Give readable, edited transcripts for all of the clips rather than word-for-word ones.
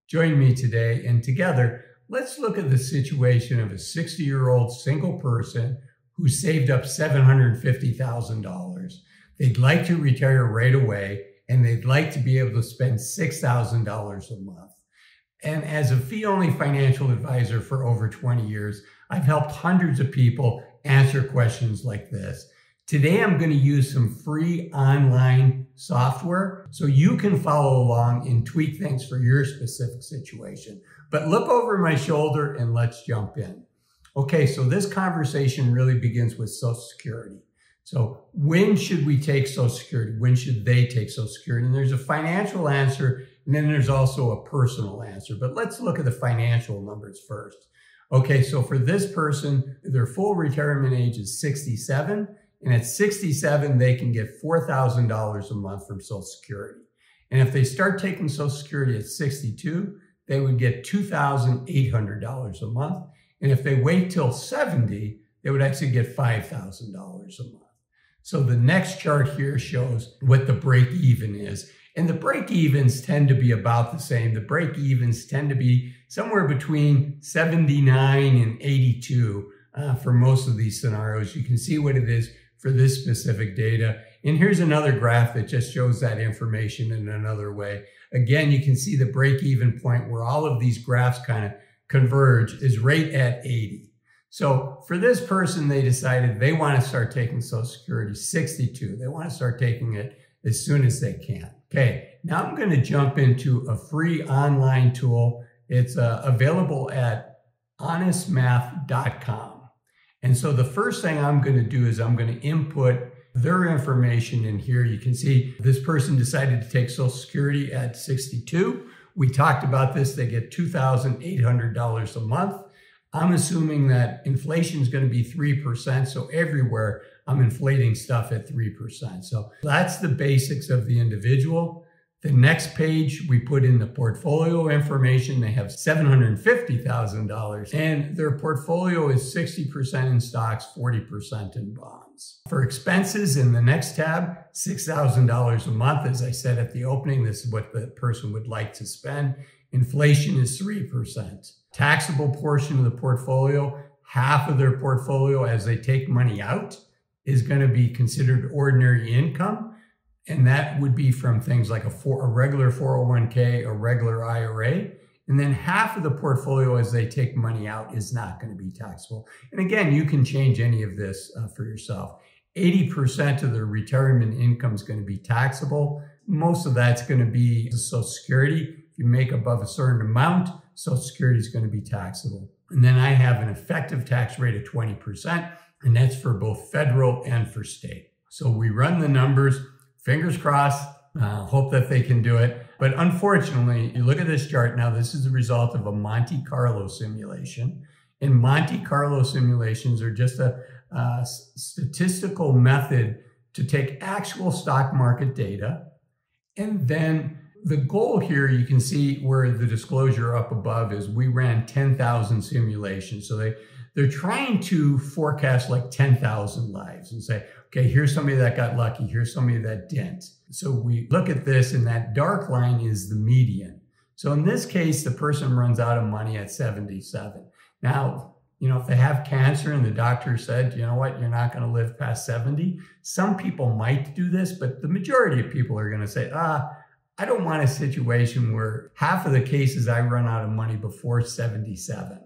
join me today, and together, let's look at the situation of a 60-year-old single person who saved up $750,000. They'd like to retire right away, and they'd like to be able to spend $6,000 a month. And as a fee-only financial advisor for over 20 years, I've helped hundreds of people answer questions like this. Today, I'm going to use some free online software so you can follow along and tweak things for your specific situation. But look over my shoulder and let's jump in. Okay, so this conversation really begins with Social Security. So when should we take Social Security? When should they take Social Security? And there's a financial answer, and then there's also a personal answer. But let's look at the financial numbers first. Okay, so for this person, their full retirement age is 67. And at 67, they can get $4,000 a month from Social Security. And if they start taking Social Security at 62, they would get $2,800 a month. And if they wait till 70, they would actually get $5,000 a month. So the next chart here shows what the break even is. And the break evens tend to be about the same. The break evens tend to be somewhere between 79 and 82 for most of these scenarios. You can see what it is for this specific data. And here's another graph that just shows that information in another way. Again, you can see the break-even point where all of these graphs kind of converge is right at 80. So for this person, they decided they want to start taking Social Security 62. They want to start taking it as soon as they can. Okay, now I'm going to jump into a free online tool. It's available at honestmath.com. And so the first thing I'm going to do is I'm going to input their information in here. You can see this person decided to take Social Security at 62. We talked about this. They get $2,800 a month. I'm assuming that inflation is going to be 3%. So everywhere I'm inflating stuff at 3%. So that's the basics of the individual. The next page, we put in the portfolio information. They have $750,000 and their portfolio is 60% in stocks, 40% in bonds. For expenses in the next tab, $6,000 a month. As I said at the opening, this is what the person would like to spend. Inflation is 3%. Taxable portion of the portfolio, half of their portfolio as they take money out is going to be considered ordinary income. And that would be from things like a regular 401k, a regular IRA. And then half of the portfolio as they take money out is not going to be taxable. And again, you can change any of this for yourself. 80% of their retirement income is going to be taxable. Most of that's going to be Social Security. If you make above a certain amount, Social Security is going to be taxable. And then I have an effective tax rate of 20%, and that's for both federal and for state. So we run the numbers. Fingers crossed, hope that they can do it. But unfortunately, you look at this chart now, this is the result of a Monte Carlo simulation. And Monte Carlo simulations are just a statistical method to take actual stock market data. And then the goal here, you can see where the disclosure up above is we ran 10,000 simulations. So they're trying to forecast like 10,000 lives and say, okay, here's somebody that got lucky. Here's somebody that didn't. So we look at this and that dark line is the median. So in this case, the person runs out of money at 77. Now, if they have cancer and the doctor said, you know what, you're not going to live past 70. Some people might do this, but the majority of people are going to say, I don't want a situation where half of the cases I run out of money before 77,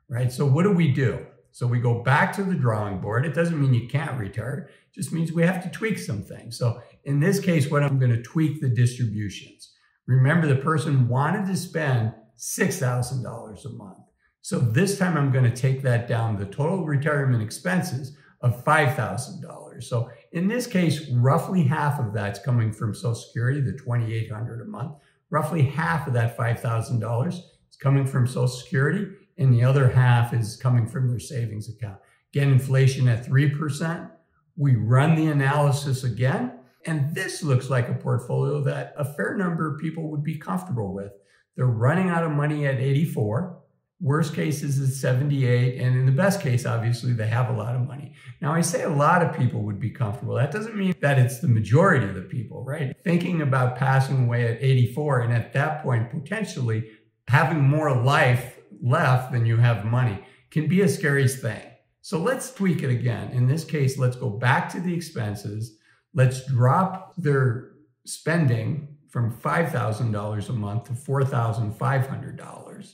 right? So what do? So we go back to the drawing board. It doesn't mean you can't retire. It just means we have to tweak some things. So in this case, what I'm going to tweak the distributions. Remember, the person wanted to spend $6,000 a month. So this time I'm going to take that down, the total retirement expenses of $5,000. So in this case, roughly half of that's coming from Social Security, the $2,800 a month. Roughly half of that $5,000 is coming from Social Security, and the other half is coming from their savings account. Again, inflation at 3%. We run the analysis again, and this looks like a portfolio that a fair number of people would be comfortable with. They're running out of money at 84. Worst case is at 78. And in the best case, obviously, they have a lot of money. Now, I say a lot of people would be comfortable. That doesn't mean that it's the majority of the people, right? Thinking about passing away at 84, and at that point, potentially having more life left than you have money can be a scary thing. So let's tweak it again. In this case, let's go back to the expenses. Let's drop their spending from $5,000 a month to $4,500.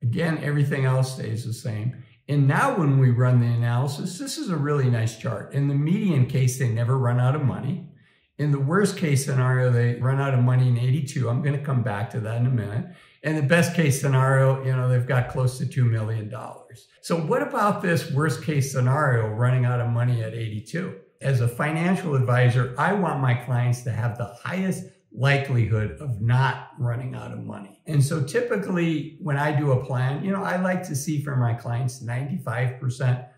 Again, everything else stays the same. And now when we run the analysis, this is a really nice chart. In the median case, they never run out of money. In the worst case scenario, they run out of money in 82. I'm going to come back to that in a minute. And the best case scenario, they've got close to $2 million. So what about this worst case scenario, running out of money at 82? As a financial advisor, I want my clients to have the highest likelihood of not running out of money. And so typically when I do a plan, I like to see for my clients 95%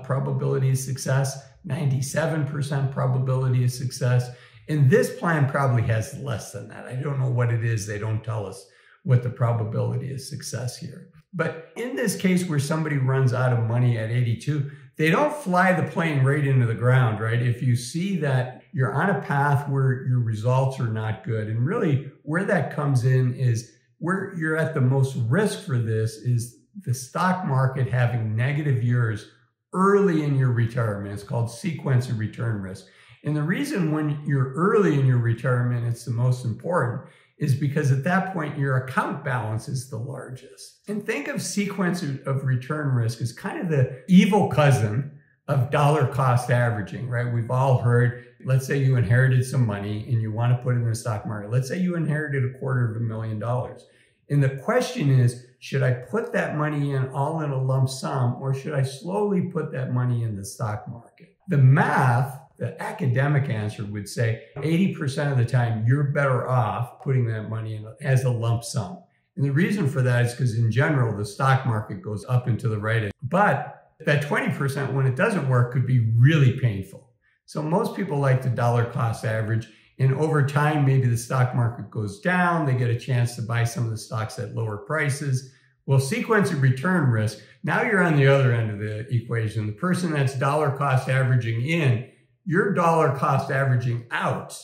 probability of success, 97% probability of success. And this plan probably has less than that. I don't know what it is. They don't tell us what the probability of success here. But in this case where somebody runs out of money at 82, they don't fly the plane right into the ground, right? If you see that you're on a path where your results are not good, and really where that comes in is where you're at the most risk for this is the stock market having negative years early in your retirement. It's called sequence of return risk. And the reason when you're early in your retirement, it's the most important is because at that point, your account balance is the largest. And think of sequence of return risk as kind of the evil cousin of dollar cost averaging, right? We've all heard, let's say you inherited some money and you want to put it in the stock market. Let's say you inherited $250,000. And the question is, should I put that money in all in a lump sum, or should I slowly put that money in the stock market? The math, the academic answer would say 80% of the time, you're better off putting that money in as a lump sum. And the reason for that is because in general, the stock market goes up and to the right. But that 20% when it doesn't work could be really painful. So most people like the dollar cost average. And over time, maybe the stock market goes down. They get a chance to buy some of the stocks at lower prices. Well, sequence of return risk, now you're on the other end of the equation. The person that's dollar cost averaging in, you're dollar cost averaging out.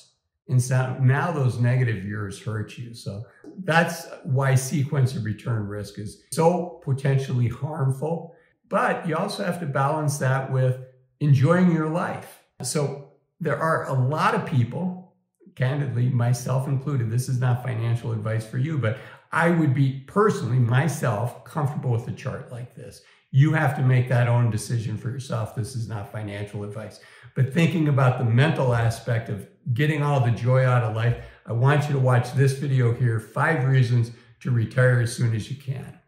And so now those negative years hurt you. So that's why sequence of return risk is so potentially harmful. But you also have to balance that with enjoying your life. So there are a lot of people, candidly, myself included, this is not financial advice for you, but I would be personally, myself, comfortable with a chart like this. You have to make that own decision for yourself. This is not financial advice. But thinking about the mental aspect of getting all the joy out of life, I want you to watch this video here, 5 reasons to retire as soon as you can.